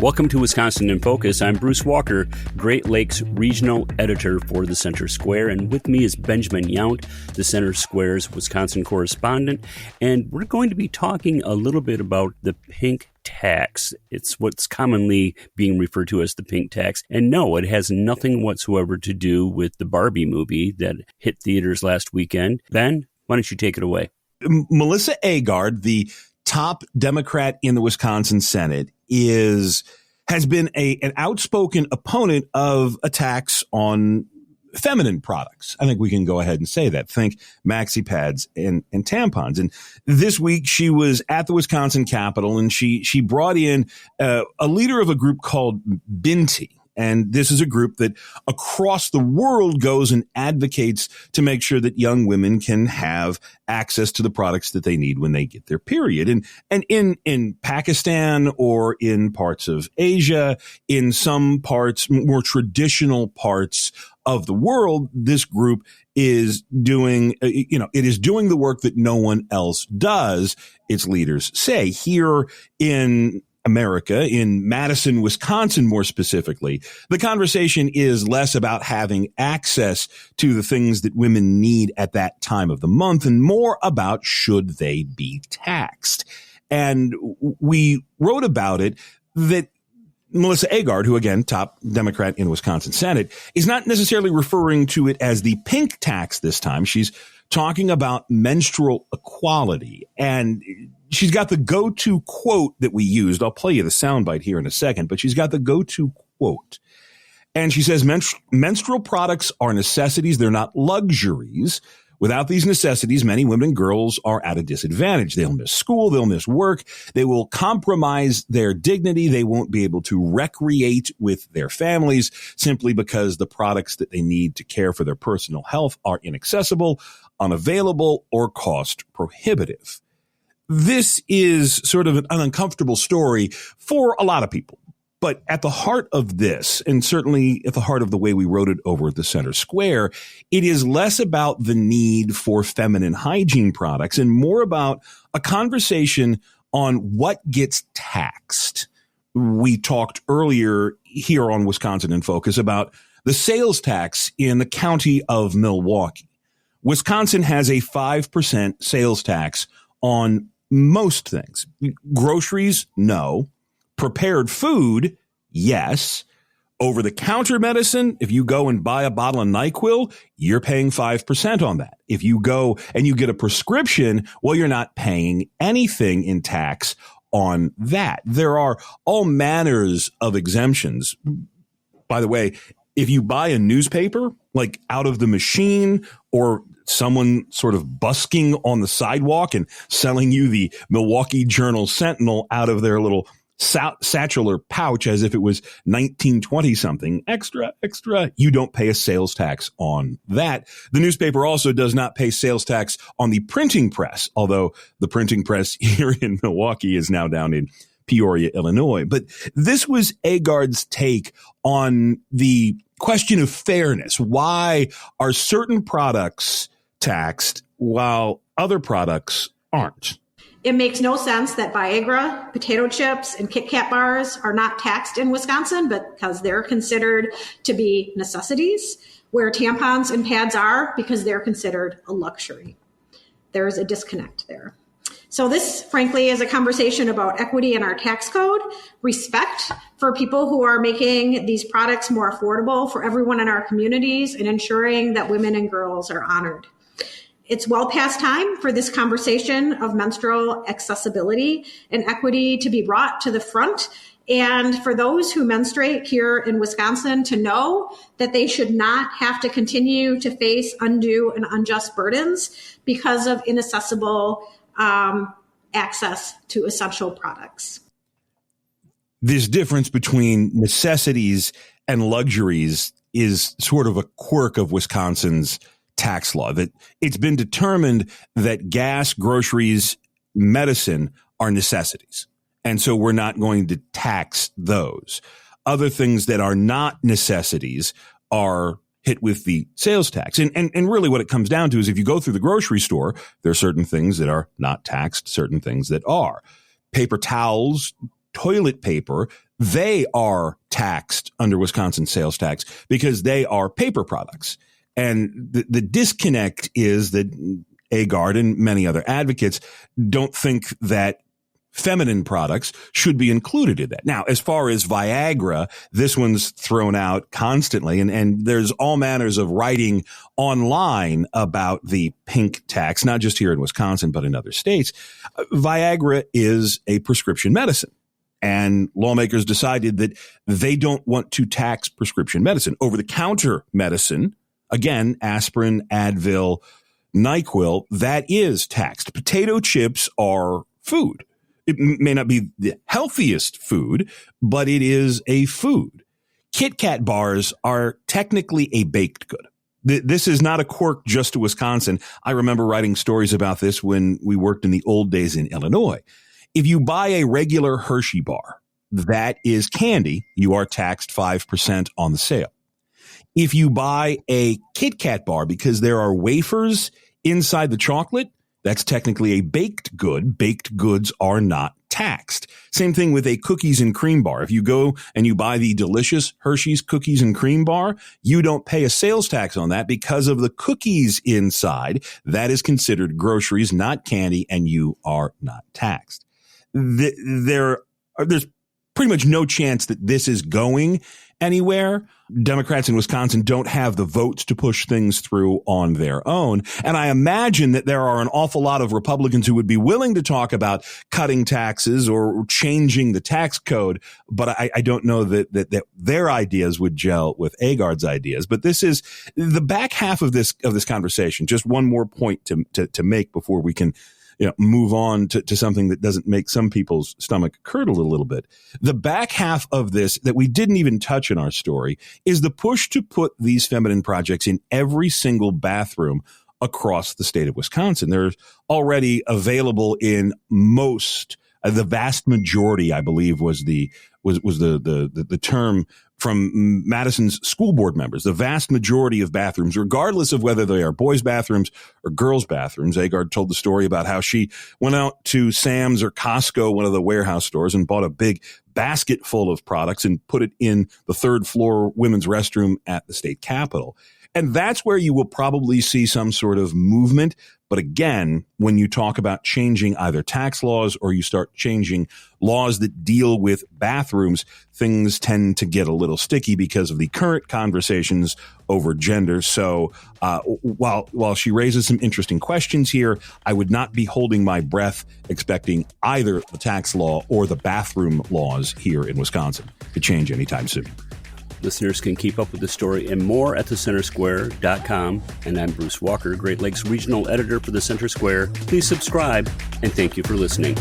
Welcome to Wisconsin in Focus. I'm Bruce Walker, Great Lakes Regional Editor for the Center Square, and with me is Benjamin Yount, the Center Square's Wisconsin correspondent, and we're going to be talking a little bit about the pink tax. It's what's commonly being referred to as the pink tax, and no, it has nothing whatsoever to do with the Barbie movie that hit theaters last weekend. Ben, why don't you take it away? Melissa Agard, the top Democrat in the Wisconsin Senate, has been an outspoken opponent of a tax on feminine products. I think we can go ahead and say that. Think maxi pads and tampons. And this week she was at the Wisconsin Capitol, and she brought in a leader of a group called Binti. And this is a group that across the world goes and advocates to make sure that young women can have access to the products that they need when they get their period. And in Pakistan or in parts of Asia, in some parts, more traditional parts of the world, this group is doing, it is doing the work that no one else does, its leaders say. Here in America, in Madison, Wisconsin, more specifically, the conversation is less about having access to the things that women need at that time of the month and more about should they be taxed. And we wrote about it that Melissa Agard, who again, top Democrat in the Wisconsin Senate, is not necessarily referring to it as the pink tax this time. She's talking about menstrual equality, and she's got the go-to quote that we used. I'll play you the soundbite here in a second, but she's got the go-to quote. And she says, menstrual products are necessities. They're not luxuries. Without these necessities, many women and girls are at a disadvantage. They'll miss school. They'll miss work. They will compromise their dignity. They won't be able to recreate with their families simply because the products that they need to care for their personal health are inaccessible, unavailable, or cost prohibitive. This is sort of an uncomfortable story for a lot of people. But at the heart of this, and certainly at the heart of the way we wrote it over at the Center Square, it is less about the need for feminine hygiene products and more about a conversation on what gets taxed. We talked earlier here on Wisconsin in Focus about the sales tax in the county of Milwaukee. Wisconsin has a 5% sales tax on most things. Groceries, no. Prepared food, yes. Over-the-counter medicine, if you go and buy a bottle of NyQuil, you're paying 5% on that. If you go and you get a prescription, well, you're not paying anything in tax on that. There are all manners of exemptions. By the way, if you buy a newspaper, like out of the machine or someone sort of busking on the sidewalk and selling you the Milwaukee Journal Sentinel out of their little satchel or pouch as if it was 1920 something, extra, you don't pay a sales tax on that. The newspaper also does not pay sales tax on the printing press, although the printing press here in Milwaukee is now down in Peoria, Illinois. But this was Agard's take on the question of fairness. Why are certain products taxed while other products aren't? It makes no sense that Viagra, potato chips, and Kit Kat bars are not taxed in Wisconsin, but because they're considered to be necessities, where tampons and pads are because they're considered a luxury. There's a disconnect there. So this, frankly, is a conversation about equity in our tax code, respect for people who are making these products more affordable for everyone in our communities, and ensuring that women and girls are honored. It's well past time for this conversation of menstrual accessibility and equity to be brought to the front, and for those who menstruate here in Wisconsin to know that they should not have to continue to face undue and unjust burdens because of inaccessible access to essential products. This difference between necessities and luxuries is sort of a quirk of Wisconsin's tax law, that it's been determined that gas, groceries, medicine are necessities. And so we're not going to tax those. Other things that are not necessities are hit with the sales tax. And really what it comes down to is if you go through the grocery store, there are certain things that are not taxed, certain things that are. Paper towels, toilet paper, they are taxed under Wisconsin sales tax because they are paper products. And the disconnect is that Agard and many other advocates don't think that feminine products should be included in that. Now, as far as Viagra, this one's thrown out constantly, and there's all manners of writing online about the pink tax, not just here in Wisconsin, but in other states. Viagra is a prescription medicine, and lawmakers decided that they don't want to tax prescription medicine. Over-the-counter medicine, again, aspirin, Advil, NyQuil, that is taxed. Potato chips are food. It may not be the healthiest food, but it is a food. Kit Kat bars are technically a baked good. This is not a quirk just to Wisconsin. I remember writing stories about this when we worked in the old days in Illinois. If you buy a regular Hershey bar, that is candy, you are taxed 5% on the sale. If you buy a Kit Kat bar because there are wafers inside the chocolate, that's technically a baked good. Baked goods are not taxed. Same thing with a cookies and cream bar. If you go and you buy the delicious Hershey's cookies and cream bar, you don't pay a sales tax on that because of the cookies inside. That is considered groceries, not candy, and you are not taxed. There's pretty much no chance that this is going anywhere. Democrats in Wisconsin don't have the votes to push things through on their own. And I imagine that there are an awful lot of Republicans who would be willing to talk about cutting taxes or changing the tax code. But I don't know that their ideas would gel with Agard's ideas. But this is the back half of this conversation. Just one more point to make before we can move on to something that doesn't make some people's stomach curdle a little bit. The back half of this that we didn't even touch in our story is the push to put these feminine projects in every single bathroom across the state of Wisconsin. They're already available in most, the vast majority, I believe, was the term from Madison's school board members. The vast majority of bathrooms, regardless of whether they are boys' bathrooms or girls' bathrooms. Agard told the story about how she went out to Sam's or Costco, one of the warehouse stores, and bought a big basket full of products and put it in the third floor women's restroom at the state capitol. And that's where you will probably see some sort of movement. But again, when you talk about changing either tax laws or you start changing laws that deal with bathrooms, things tend to get a little sticky because of the current conversations over gender. So while she raises some interesting questions here, I would not be holding my breath expecting either the tax law or the bathroom laws here in Wisconsin to change anytime soon. Listeners can keep up with the story and more at thecentersquare.com. And I'm Bruce Walker, Great Lakes Regional Editor for the Center Square. Please subscribe, and thank you for listening.